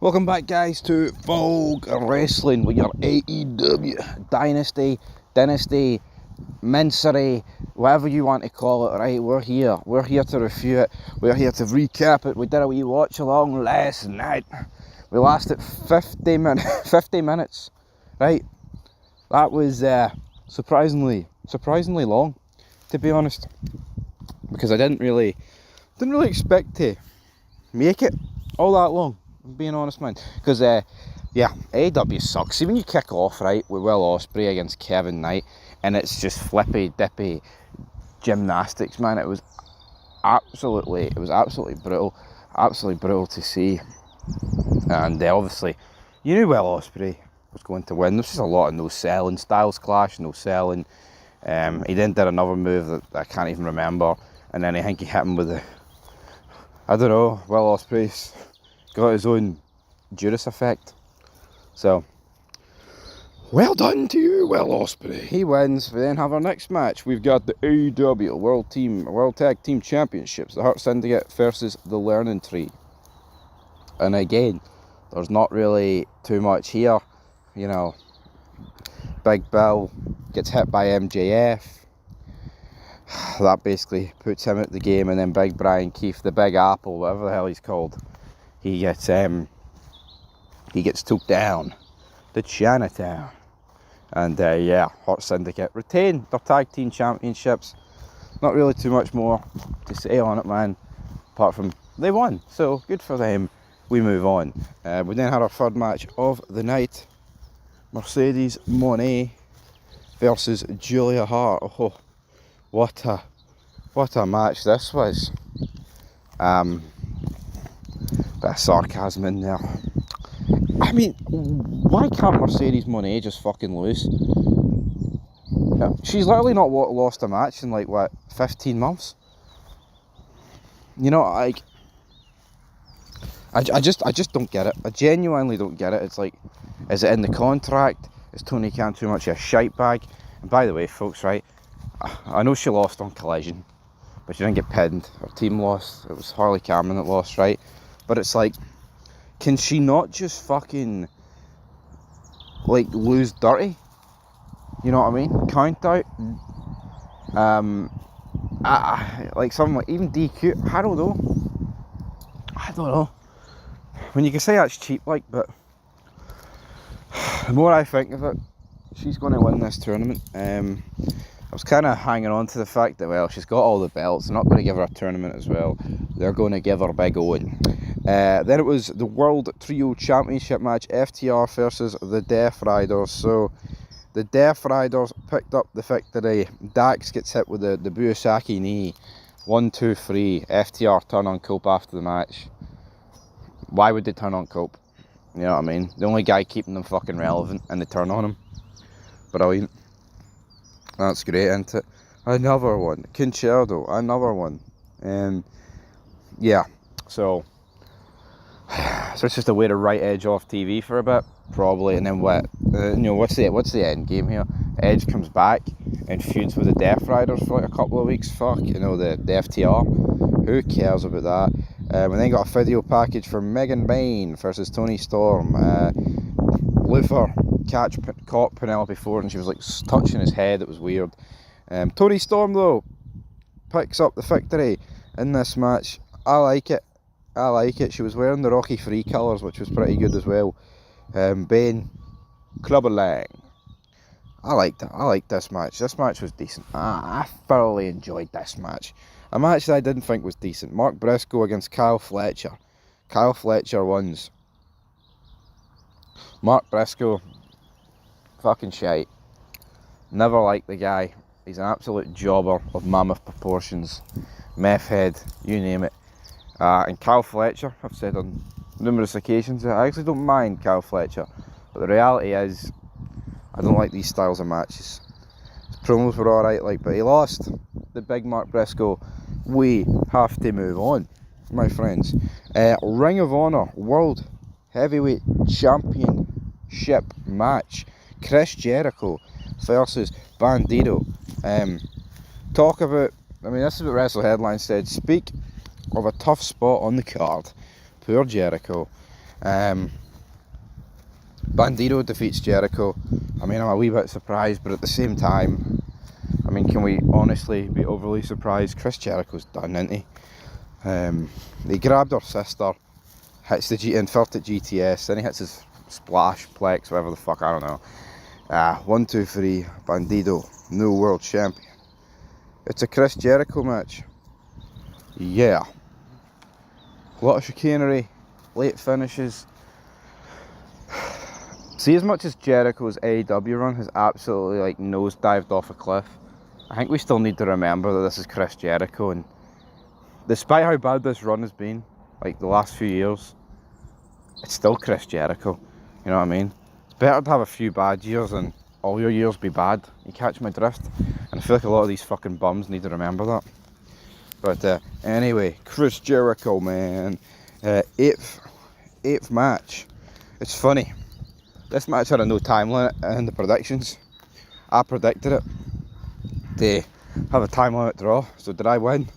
Welcome back, guys, to Vogue Wrestling with your AEW Dynasty, Mincery, whatever you want to call it, right? We're here to review it, we're here to recap it. We did a wee watch along last night. We lasted 50 minutes, right? That was surprisingly long, to be honest, because I didn't really expect to make it all that long. I'm being honest, man, because AEW sucks. See, when you kick off right with Will Ospreay against Kevin Knight, and it's just flippy dippy gymnastics, man. It was absolutely brutal to see. And obviously, you knew Will Ospreay was going to win. There's just a lot of no selling, styles clash, no selling. He then did another move that I can't even remember, and then I think he hit him with I don't know, Will Ospreay's got his own Judas effect. So, well done to you, Will Ospreay. He wins. We then have our next match. We've got the AEW World Tag Team Championships. The Hurt Syndicate versus the Learning Tree. And again, there's not really too much here. You know, Big Bill gets hit by MJF. That basically puts him out the game, and then Big Brian Keith, the Big Apple, whatever the hell he's called, he gets took down to Chinatown. And Hurt Syndicate retain their tag team championships. Not really too much more to say on it, man, apart from they won, so good for them. We move on. We then had our third match of the night, Mercedes Moné versus Julia Hart. Oh, what a match this was. Bit of sarcasm in there. I mean, why can't Mercedes Moné just fucking lose? Yeah, she's literally not lost a match in 15 months. You know, I just don't get it. I genuinely don't get it. It's like, is it in the contract? Is Tony Khan too much of a shite bag? And by the way, folks, right, I know she lost on Collision, but she didn't get pinned. Her team lost. It was Harley Cameron that lost, right? But it's like, can she not just fucking lose dirty? You know what I mean? Count out. Something like even DQ. I don't know. When you can say that's cheap, but the more I think of it, she's going to win this tournament. I was kind of hanging on to the fact that, well, she's got all the belts. They're not going to give her a tournament as well. They're going to give her Big Owen. Then it was the World Trio Championship match, FTR versus the Death Riders. So the Death Riders picked up the victory. Dax gets hit with the Buasaki knee. 1, 2, 3. FTR turn on Cope after the match. Why would they turn on Cope? You know what I mean? The only guy keeping them fucking relevant, and they turn on him. Brilliant. That's great, isn't it? Another one. Concerto, another one. So it's just a way to right Edge off TV for a bit, probably, and then what? What's the end game here? Edge comes back and feuds with the Death Riders for a couple of weeks. Fuck, the FTR. Who cares about that? We then got a video package for Megan Bayne versus Toni Storm. Luther caught Penelope Ford and she was touching his head. It was weird. Toni Storm though picks up the victory in this match. I like it. She was wearing the Rocky 3 colours, which was pretty good as well. Bayne, Clubber Lang. I liked it. I liked this match. This match was decent. I thoroughly enjoyed this match. A match that I didn't think was decent. Mark Briscoe against Kyle Fletcher. Kyle Fletcher wins. Mark Briscoe, fucking shite. Never liked the guy. He's an absolute jobber of mammoth proportions. Meth head, you name it. And Kyle Fletcher, I've said on numerous occasions, I actually don't mind Kyle Fletcher. But the reality is, I don't like these styles of matches. His promos were alright, but he lost. The big Mark Briscoe. We have to move on, my friends. Ring of Honor World Heavyweight Championship match. Chris Jericho versus Bandito. Talk about, this is what Wrestle Headline said. Speak of a tough spot on the card. Poor Jericho. Bandito defeats Jericho. I mean, I'm a wee bit surprised, but at the same time, I mean, can we honestly be overly surprised? Chris Jericho's done, isn't he? He grabbed her sister, hits the felt at GTS, then he hits his splash, plex, whatever the fuck, I don't know. 1, 2, 3, Bandito, new world champion. It's a Chris Jericho match. Yeah. A lot of chicanery, late finishes. See, as much as Jericho's AEW run has absolutely like nosedived off a cliff, I think we still need to remember that this is Chris Jericho, and despite how bad this run has been, like the last few years, it's still Chris Jericho. You know what I mean? It's better to have a few bad years than all your years be bad. You catch my drift? And I feel like a lot of these fucking bums need to remember that. But anyway, Chris Jericho, man. Eighth match. It's funny. This match had a no time limit in the predictions. I predicted it to have a time limit draw. So did I win?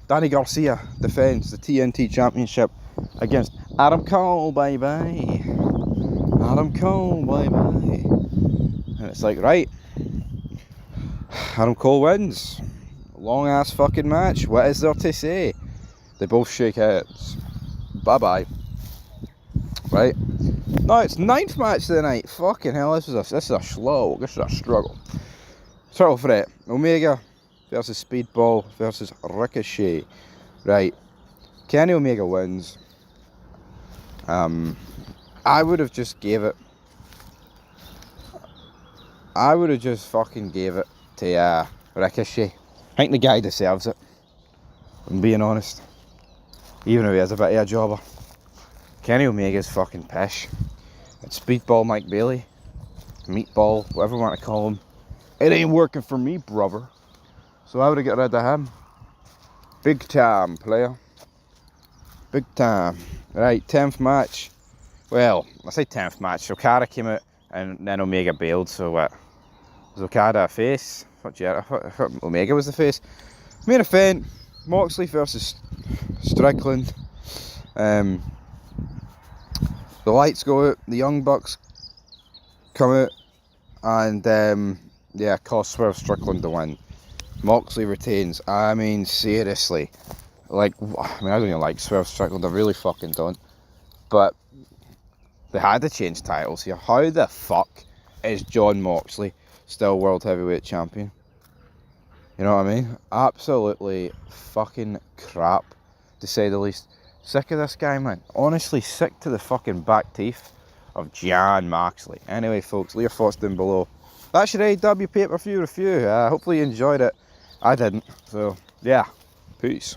Danny Garcia defends the TNT Championship against Adam Cole, bye-bye. Adam Cole, bye-bye. And it's like, right. Adam Cole wins. Long ass fucking match. What is there to say? They both shake heads. Bye-bye. Right. No, it's 9th match of the night. Fucking hell, this is a struggle. Title threat. Omega versus Speedball versus Ricochet. Right. Kenny Omega wins. I would have just gave it. I would have just fucking gave it to Ricochet. I think the guy deserves it. I'm being honest. Even if he is a bit of a jobber. Kenny Omega's fucking pish. It's Speedball Mike Bailey. Meatball, whatever you want to call him. It ain't working for me, brother. So I would have got rid of him. Big time, player. Big time. Right, 10th match. Well, I say 10th match. Okada came out and then Omega bailed, so what? Was Okada a face? I thought Omega was the face. Main event, Moxley versus Strickland. The lights go out, the Young Bucks come out, and yeah, cost Swerve Strickland to win. Moxley retains. I mean, seriously. Like, I mean, I don't even like Swerve Strickland, I really fucking don't. But they had to change titles here. How the fuck is Jon Moxley still World Heavyweight Champion? You know what I mean? Absolutely fucking crap, to say the least. Sick of this guy, man. Honestly, sick to the fucking back teeth of Jon Moxley. Anyway, folks, leave your thoughts down below. That's your AEW pay-per-view review. Hopefully you enjoyed it. I didn't. So, yeah. Peace.